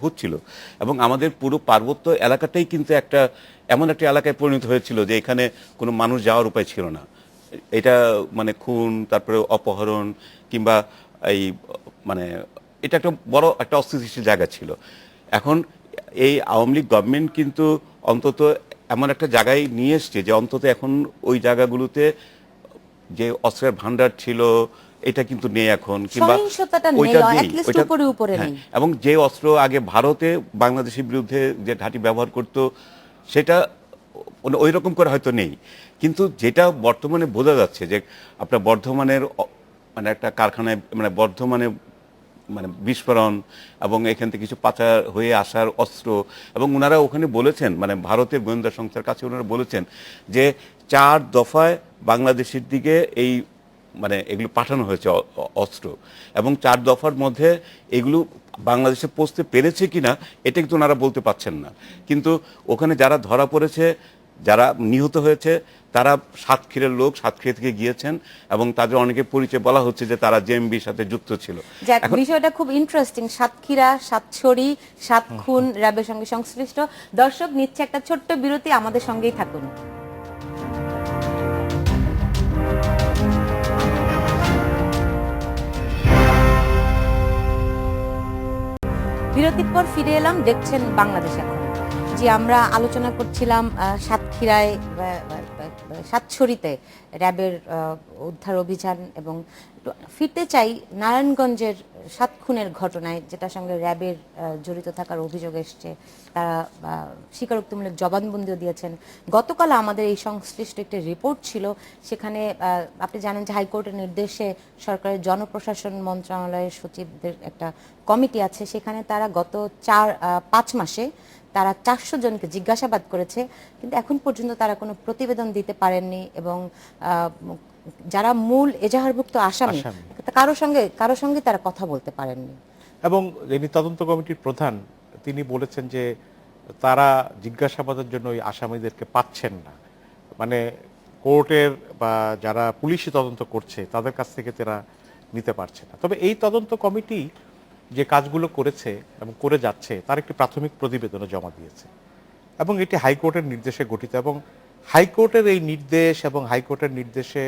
হচ্ছিল এবং আমাদের পুরো পার্বত্য এলাকাটাই কিন্তু একটা এমন একটা এলাকায় পরিণত হয়েছিল যে এখানে কোনো মানুষ যাওয়ার উপায় ছিল না। এটা মানে খুন, তারপরে অপহরণ কিংবা এই মানে এটা একটা বড় একটা অস্থিতিশীল জায়গা ছিল। এখন এই আওয়ামী লীগ গভর্নমেন্ট কিন্তু অন্তত এমন একটা জায়গায় নিয়ে এসছে যে অন্তত এখন ওই জায়গাগুলোতে যে অস্ত্রের ভান্ডার ছিল এটা কিন্তু নেই এখন, কিংবা সহিংসতাটা নেই, ওইটা নেই, অ্যাটলিস্ট ওইটা উপরে উপরে হ্যাঁ। নেই। এবং যে অস্ত্র আগে ভারতে বাংলাদেশের বিরুদ্ধে যে ঘাঁটি ব্যবহার করত সেটা ওই রকম করে হয়তো নেই, কিন্তু যেটা বর্তমানে বোঝা যাচ্ছে যে আপনার বর্ধমানের মানে একটা কারখানায় মানে বর্ধমানে মানে বিস্ফোরণ এবং এখান থেকে কিছু পাচার হয়ে আসার অস্ত্র, এবং ওনারা ওখানে বলেছেন মানে ভারতের গোয়েন্দা সংস্থার কাছে ওনারা বলেছেন যে 4 দফায় বাংলাদেশের দিকে এই মানে এগুলো পাঠানো হয়েছে অস্ত্র, এবং 4 দফার মধ্যে এগুলো বাংলাদেশে পৌঁছতে পেরেছে কিনা এটা কিন্তু ওনারা বলতে পারছেন না। কিন্তু ওখানে যারা ধরা পড়েছে, যারা নিহত হয়েছে, তারা সাতক্ষীরের লোক, সাতক্ষীরা থেকে গিয়েছেন এবং তাদের অনেকের পরিচয় বলা হচ্ছে যে তারা জেএমবির সাথে যুক্ত ছিল। যাক, বিষয়টা খুব ইন্টারেস্টিং। সাতক্ষীরা, সাতছড়ি, সাত খুন র্যাবের সঙ্গে সংশ্লিষ্ট। দর্শক, নিচ্ছে একটা ছোট্ট বিরতি, আমাদের সঙ্গেই থাকুন। বিরতির পর ফিরে এলাম, দেখছেন বাংলাদেশ এখন। যে আমরা আলোচনা করছিলাম সাতক্ষীরায়, সাতছড়িতে র্যাবের উদ্ধার অভিযান, এবং ফিরতে চাই নারায়ণগঞ্জের 7 খুনের ঘটনায়, যেটার সঙ্গে র্যাবের জড়িত থাকার অভিযোগ এসছে। তারা স্বীকারোক্তিমূলক জবানবন্দিও দিয়েছেন। গতকাল আমাদের এই সংশ্লিষ্ট একটি রিপোর্ট ছিল, সেখানে আপনি জানেন যে হাইকোর্টের নির্দেশে সরকারের জনপ্রশাসন মন্ত্রণালয়ের সচিবদের একটা কমিটি আছে, সেখানে তারা গত 4-5 মাসে তারা 400 জনকে জিজ্ঞাসাবাদ করেছে, কিন্তু এখন পর্যন্ত তারা কোনো প্রতিবেদন দিতে পারেননি। এবং যারা মূল এজাহারভুক্ত আসামি, কারো সঙ্গে তারা কথা বলতে পারেননি। এবং যিনি তদন্ত কমিটির প্রধান, তিনি বলেছেন যে তারা জিজ্ঞাসাবাদের জন্য ওই আসামিদেরকে পাচ্ছেন না, মানে কোর্টের বা যারা পুলিশি তদন্ত করছে তাদের কাছ থেকে তারা নিতে পারছে না। তবে এই তদন্ত কমিটি যে কাজগুলো করেছে এবং করে যাচ্ছে তার একটি প্রাথমিক প্রতিবেদনও জমা দিয়েছে, এবং এটি হাইকোর্টের নির্দেশে গঠিত। এবং হাইকোর্টের এই নির্দেশ এবং হাইকোর্টের নির্দেশে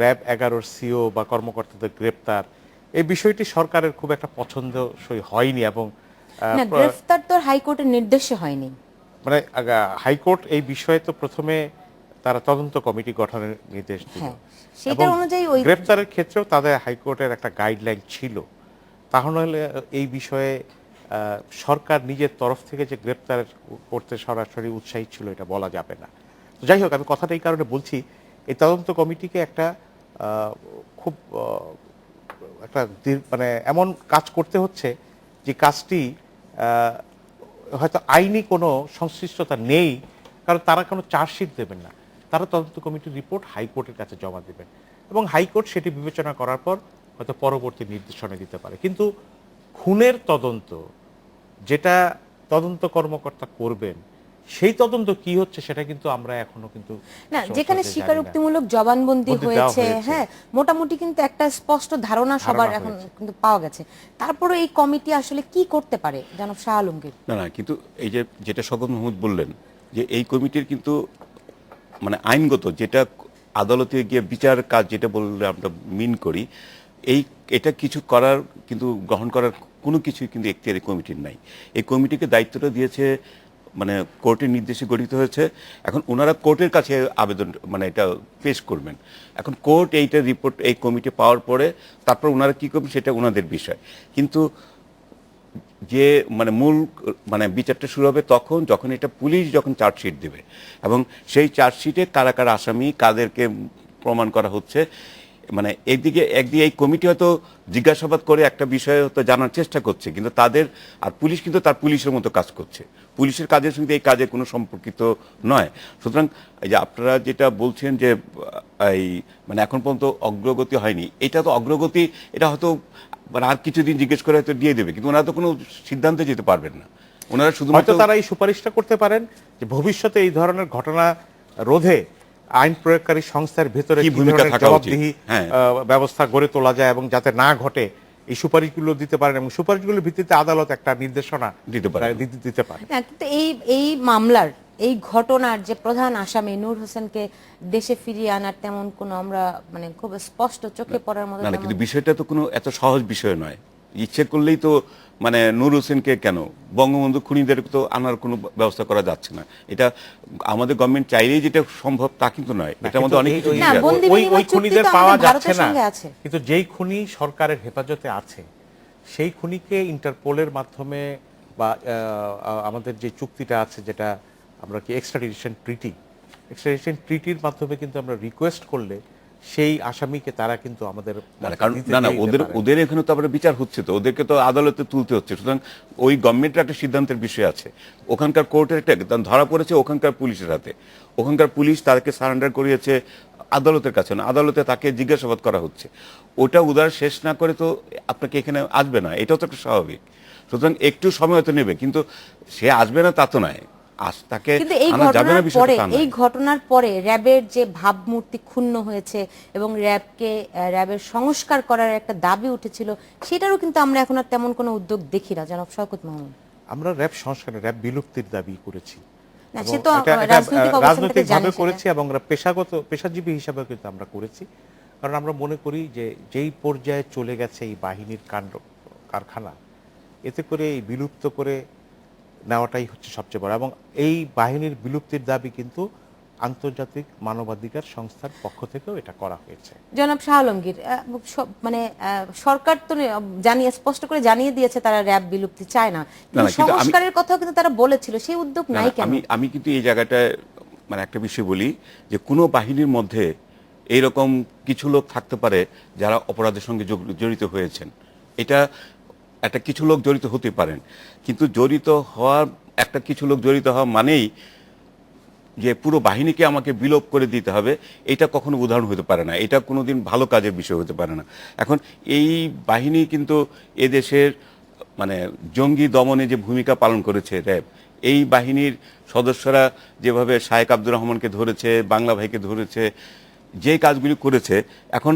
র্যাব 11 সিও বা কর্মকর্তাদের গ্রেপ্তার, এই বিষয়টি সরকারের খুব একটা পছন্দসই হয়নি। এবং গ্রেফতার তো হাইকোর্টের নির্দেশে হয়নি, মানে হাইকোর্ট এই বিষয়ে তো প্রথমে তারা তদন্ত কমিটি গঠনের নির্দেশ দিল, সেটা অনুযায়ী ওই গ্রেপ্তারের ক্ষেত্রেও তাদের হাইকোর্টের একটা গাইডলাইন ছিল। তাহলে এই বিষয়ে সরকার নিজের তরফ থেকে যে গ্রেপ্তার করতে সরাসরি উৎসাহী ছিল এটা বলা যাবে না। তো যাই হোক, আমি কথাটা এই কারণে বলছি, এই তদন্ত কমিটিকে একটা খুব একটা মানে এমন কাজ করতে হচ্ছে যে কাজটি হয়তো আইনি কোনো সংশ্লিষ্টতা নেই, কারণ তারা কোনো চার্জশিট দেবেন না, তারা তদন্ত কমিটির রিপোর্ট হাইকোর্টের কাছে জমা দেবেন এবং হাইকোর্ট সেটি বিবেচনা করার পর হয়তো পরবর্তী নির্দেশনা দিতে পারে। কিন্তু খুনের তদন্ত যেটা তদন্ত কর্মকর্তা করবেন, সেই তদন্ত কি হচ্ছে সেটা কিন্তু আমরা এখনো কিন্তু না, যেখানে স্বীকারোক্তিমূলক জবানবন্দি হয়েছে, হ্যাঁ, মোটামুটি কিন্তু একটা স্পষ্ট ধারণা সবার এখন কিন্তু পাওয়া গেছে। তারপরে এই কমিটি আসলে কি করতে পারে জনাব শাহ আলমগীর? না, কিন্তু এই যে যেটা শওকত মাহমুদ বললেন যে এই কমিটির কিন্তু মানে আইনগত যেটা আদালতে গিয়ে বিচার কাজ যেটা বললে আমরা মিন করি, এটা কিছু করার কিন্তু গ্রহণ করার কোনো কিছুই কিন্তু এখতিয়ারি কমিটির নাই। এই কমিটিকে দায়িত্বটা দিয়েছে মানে কোর্টের নির্দেশে গঠিত হয়েছে। এখন ওনারা কোর্টের কাছে আবেদন মানে এটা পেশ করবেন। এখন কোর্ট এইটা রিপোর্ট এই কমিটি পাওয়ার পরে তারপর ওনারা কী করবেন সেটা ওনাদের বিষয়। কিন্তু যে মানে মূল মানে বিচারটা শুরু হবে তখন যখন এটা পুলিশ যখন চার্জশিট দেবে, এবং সেই চার্জশিটে কারা কারা আসামি, কাদেরকে প্রমাণ করা হচ্ছে, মানে একদিকে এই কমিটি হয়তো জিজ্ঞাসাবাদ করে একটা বিষয় হয়তো জানার চেষ্টা করছে, কিন্তু তাদের আর পুলিশ কিন্তু তার পুলিশের মতো কাজ করছে, পুলিশের কাজের সঙ্গে এই কাজে কোনো সম্পর্কিত নয়। সুতরাং এই যে আপনারা যেটা বলছেন যে এই মানে এখন পর্যন্ত অগ্রগতি হয়নি, এটা তো অগ্রগতি, এটা হয়তো মানে আর কিছুদিন জিজ্ঞেস করে হয়তো দিয়ে দেবে, কিন্তু ওনারা তো কোনো সিদ্ধান্তে যেতে পারবেন না। ওনারা শুধুমাত্র তারা এই সুপারিশটা করতে পারেন যে ভবিষ্যতে এই ধরনের ঘটনা রোধে আইন প্রয়োগকারী সংস্থার ভেতরে কি ধরনের জবাবদিহি ব্যবস্থা গড়ে তোলা যায় এবং যাতে না ঘটে এই সুপারিশগুলো দিতে পারেন এবং সুপারিশগুলোর ভিত্তিতে আদালত একটা নির্দেশনা দিতে পারে। দিতে পারে। না, কিন্তু এই মামলার এই ঘটনার যে প্রধান আসামি নূর হোসেনকে দেশে ফিরিয়ে আনার তেমন কোনো আমরা মানে খুব স্পষ্ট চোখে পড়ার মতো না না, তেমন- কিন্তু বিষয়টা তো কোনো এত সহজ বিষয় নয়। ইচ্ছে করলেই তো মানে নূর হোসেনকে কেন বঙ্গবন্ধু খুনিদের তো আনার কোনো ব্যবস্থা করা যাচ্ছে না। এটা আমাদের গভর্নমেন্ট চাইলেই যেটা সম্ভব তা কিন্তু নয়। এটার মধ্যে অনেক কিছু ওই- না, বিষয় আছে। বন্দি ওই বিনিময় ওই খুনিদের চুক্তি তো পাওয়া আমাদের যাচ্ছে ভারতের না, সঙ্গে আছে। কিন্তু যেই খুনি সরকারের হেফাজতে আছে সেই খুনিকে ইন্টারপোলের মাধ্যমে বা আমাদের যে চুক্তিটা আছে যেটা আমরা কি এক্সট্রাডিশন ট্রিটির মাধ্যমে কিন্তু আমরা রিকোয়েস্ট করলে সেই আসামিকে তারা কিন্তু আমাদের কারণ দিতে না না, দিতে ওদের পারে। ওদের এখানে তো আবার বিচার হচ্ছে, তো ওদেরকে তো আদালতে তুলতে হচ্ছে। সুতরাং ওই গভর্নমেন্টের একটা সিদ্ধান্তের বিষয় আছে, ওখানকার কোর্টের একটা ধরা পড়েছে ওখানকার পুলিশের হাতে। ওখানকার পুলিশ তাদেরকে সারেন্ডার করিয়েছে আদালতের কাছে না, আদালতে তাকে জিজ্ঞাসাবাদ করা হচ্ছে। ওটা উদার শেষ না করে তো আপনাকে এখানে আসবে না, এটাও তো একটা স্বাভাবিক। সুতরাং একটু সময় তো নেবে, কিন্তু সে আসবে না তা তো নয়। তাকে কিন্তু এই আনা যাবে না ঘটনার বিষয়টা পরে তা নয়। এই ঘটনার পরে র্যাবের যে ভাবমূর্তি ক্ষুণ্ণ হয়েছে এবং র্যাবের সংস্কার করার একটা দাবি উঠেছিল, সেটারও কিন্তু আমরা এখন আর তেমন কোনো উদ্যোগ দেখি না জনাব শওকত মাহমুদ। আমরা র্যাব সংস্কারে র্যাব বিলুপ্তির দাবি করেছি না, এবং সে তো এটা রাজনৈতিক অবস্থান থেকে রাজনৈতিক জানি ভাবে সেটা। করেছি এবং আমরা পেশাজীবী হিসাবে কিন্তু আমরা করেছি। কারণ আমরা মনে করি যে যেই পর্যায়ে চলে গেছে এই বাহিনীর কারখানা, এতে করে এই বিলুপ্ত করে নেওয়াটাই হচ্ছে সবচেয়ে বড়। এবং এই বাহিনীর বিলুপ্তির দাবি কিন্তু আন্তর্জাতিক মানবাধিকার সংস্থার পক্ষ থেকেও এটা করা হয়েছে। জনাব শাহ আলমগীর, মানে সরকার তো জানিয়ে স্পষ্ট করে জানিয়ে দিয়েছে তারা র্যাব বিলুপ্তি চায় না, কিন্তু কিন্তু আমি- সংস্কারের কথাও কিন্তু তারা বলেছিল, সেই উদ্যোগ না, নাই কেন? আমি কিন্তু এই জায়গাটায় মানে একটা বিষয় বলি যে কোনো বাহিনীর মধ্যে এইরকম কিছু লোক থাকতে পারে যারা অপরাধের সঙ্গে জড়িত হয়েছেন। এটা একটা কিছু লোক জড়িত হতে পারেন, কিন্তু জড়িত হওয়ার একটা কিছু লোক জড়িত হওয়া মানেই যে পুরো বাহিনীকে আমাকে বিলোপ করে দিতে হবে, এটা কখনো উদাহরণ হতে পারে না। এটা কোনোদিন ভালো কাজের বিষয় হতে পারে না। এখন এই বাহিনী কিন্তু এদেশের মানে জঙ্গি দমনে যে ভূমিকা পালন করেছে র্যাব, এই বাহিনীর সদস্যরা যেভাবে শায়েক আব্দুর রহমানকে ধরেছে, বাংলা ভাইকে ধরেছে, যে কাজগুলি করেছে, এখন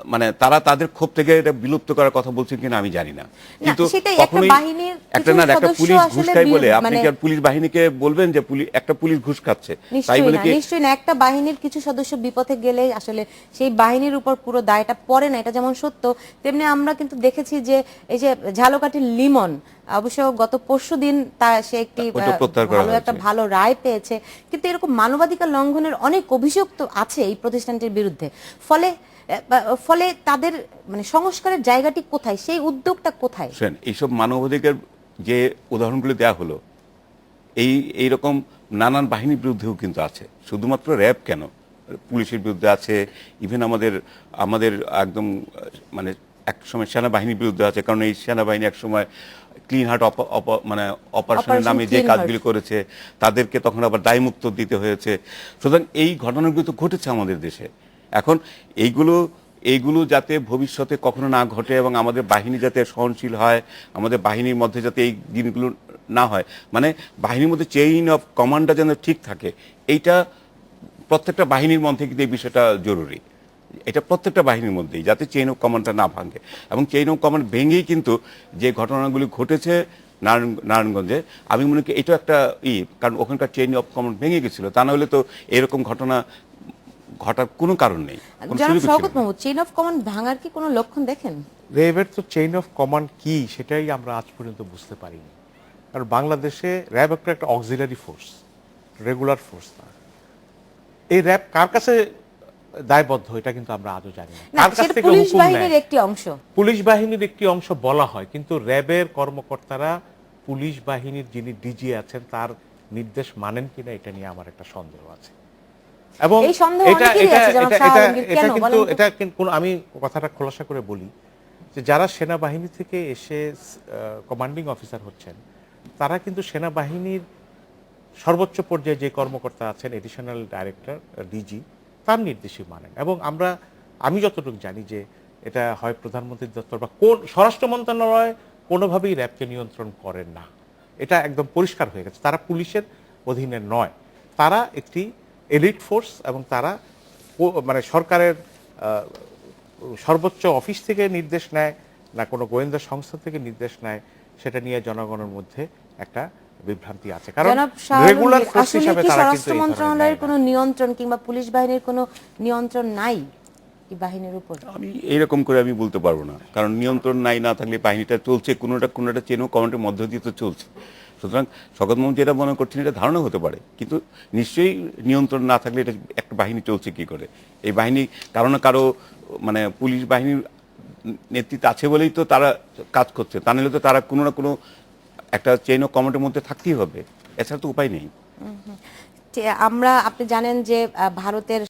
মানে তারা তাদের ক্ষোভ থেকে এটা বিলুপ্ত করার কথা বলছেন কিনা আমি জানি না। কিন্তু সেটাই, একটা কখনোই বাহিনীর একটা কিছু না একটা সদস্য পুলিশ ঘুষ আসলে খায় বলে আপনি মানে- কি আর পুলিশ বাহিনীকে বলবেন যে একটা পুলিশ ঘুষ খাচ্ছে তাই নিশ্চয়ই বলে না, কি? নিশ্চয়ই না। একটা বাহিনীর কিছু সদস্য বিপথে গেলে আসলে সেই বাহিনীর উপর পুরো দায়টা পড়ে না, এটা যেমন সত্য, তেমনি আমরা কিন্তু দেখেছি যে এই যে ঝালকাঠির লিমন, অবশ্য গত পরশুদিন সে একটি ওটা প্রত্যাহার করা ভালো একটা হয়েছে। ভালো রায় পেয়েছে, কিন্তু এরকম মানবাধিকার লঙ্ঘনের অনেক অভিযোগ তো আছে এই প্রতিষ্ঠানটির বিরুদ্ধে। ফলে তাদের মানে সংস্কারের জায়গাটি কোথায়, সেই উদ্যোগটা কোথায়? এইসব মানবাধিকার যে উদাহরণগুলো দেওয়া হলো এইরকম নানান বাহিনীর বিরুদ্ধেও কিন্তু আছে, শুধুমাত্র র্যাব কেন, পুলিশের বিরুদ্ধে আছে, ইভেন আমাদের একদম মানে এক সময় সেনাবাহিনীর বিরুদ্ধে আছে। কারণ এই সেনাবাহিনী এক সময় ক্লিন হার্ট মানে অপারেশনের নামে যে Clean কাজগুলি করেছে তাদেরকে তখন আবার দায়মুক্ত দিতে হয়েছে। সুতরাং এই ঘটনাগুলো তো ঘটেছে আমাদের দেশে। এখন এইগুলো যাতে ভবিষ্যতে কখনো না ঘটে এবং আমাদের বাহিনী যাতে সহনশীল হয়, আমাদের বাহিনীর মধ্যে যাতে এই জিনিসগুলো না হয়, মানে বাহিনীর মধ্যে চেইন অফ কমান্ডটা যেন ঠিক থাকে, এইটা প্রত্যেকটা বাহিনীর মধ্যে কিন্তু এই বিষয়টা জরুরি। এটা প্রত্যেকটা বাহিনীর মধ্যেই যাতে চেইন অফ কমান্ডটা না ভাঙে, এবং চেইন অফ কমান্ড ভেঙেই কিন্তু যে ঘটনাগুলি ঘটেছে নারায়ণগঞ্জে, আমি মনে করি এটা একটা কারণ ওখানকার চেইন অফ কমান্ড ভেঙে গেছিল, তা না হলে তো এরকম ঘটনা ঘটার কোনো কারণ নেই, কোনো জনাব সুযোগই ছিল শওকত না। মাহমুদ, চেইন অফ কমান্ড ভাঙার কি কোনো লক্ষণ দেখেন? র্যাবের তো চেইন অফ কমান্ড কি সেটাই আমরা আজ পর্যন্ত বুঝতে পারিনি। কারণ বাংলাদেশে র্যাব একটা অক্সিলারি ফোর্স, রেগুলার ফোর্স না। এই র্যাব কার কাছে দায়বদ্ধ এটা কিন্তু আমরা আজও জানি না। না, কার কাছ সেটা থেকে পুলিশ হুকুম বাহিনীর নেয়? একটি অংশ। পুলিশ বাহিনীর একটি অংশ বলা হয়, কিন্তু র্যাবের কর্মকর্তারা পুলিশ বাহিনীর যিনি ডিজি আছেন তার নির্দেশ মানেন কিনা এটা নিয়ে আমার একটা সন্দেহ আছে। এবং এই সন্দেহ অনেকেরই আছে, জনাব শাহ আলমগীর, কেন বলেন তো? এটা কিন্তু আমি কথাটা খোলাসা করে বলি যে যারা সেনাবাহিনী থেকে এসে কমান্ডিং অফিসার হচ্ছেন তারা কিন্তু সেনাবাহিনীর সর্বোচ্চ পর্যায়ে যে কর্মকর্তা আছেন এডিশনাল ডাইরেক্টর ডিজি তার নির্দেশই মানেন। এবং আমি যতটুকু জানি যে এটা হয় প্রধানমন্ত্রীর দপ্তর বা কোন স্বরাষ্ট্র মন্ত্রণালয় কোনোভাবেই র্যাবকে নিয়ন্ত্রণ করেন না, এটা একদম পরিষ্কার হয়ে গেছে। তারা পুলিশের অধীনে নয়, তারা একটি এলিট ফোর্স এবং তারা মানে সরকারের সর্বোচ্চ অফিস থেকে নির্দেশ নেয় না কোনো গোয়েন্দা সংস্থা থেকে নির্দেশ নেয়, সেটা নিয়ে জনগণের মধ্যে একটা বিভ্রান্তি আছে। কারণ জনাব শাহরুল রেগুলার মীর, ফোর্স আসলে হিসাবে কি তারা কিন্তু স্বরাষ্ট্র এই ধরনের মন্ত্রণালয়ের নেয় না। কোনো নিয়ন্ত্রণ কিংবা পুলিশ বাহিনীর কোনো নিয়ন্ত্রণ নাই এই বাহিনীর উপর? আমি এইরকম করে আমি বলতে পারবো না, কারণ নিয়ন্ত্রণ নাই না থাকলে বাহিনীটা চলছে কোনোটা চেন ও কমান্ডের মধ্য দিয়ে তো চলছে। সুতরাং শওকত মোহাম্মদ যেটা মনে করছেন এটা ধারণা হতে পারে, কিন্তু নিশ্চয়ই নিয়ন্ত্রণ না থাকলে এটা একটা বাহিনী চলছে কি করে। এই বাহিনী কারো না কারো মানে পুলিশ বাহিনীর নেতৃত্ব আছে বলেই তো তারা কাজ করছে, তা নাহলে তো তারা কোনো না কোনো একটা চেইন অফ কমান্ডের মধ্যে থাকতেই হবে, এছাড়া তো উপায় নেই। আপনি জানেন যে ভারতের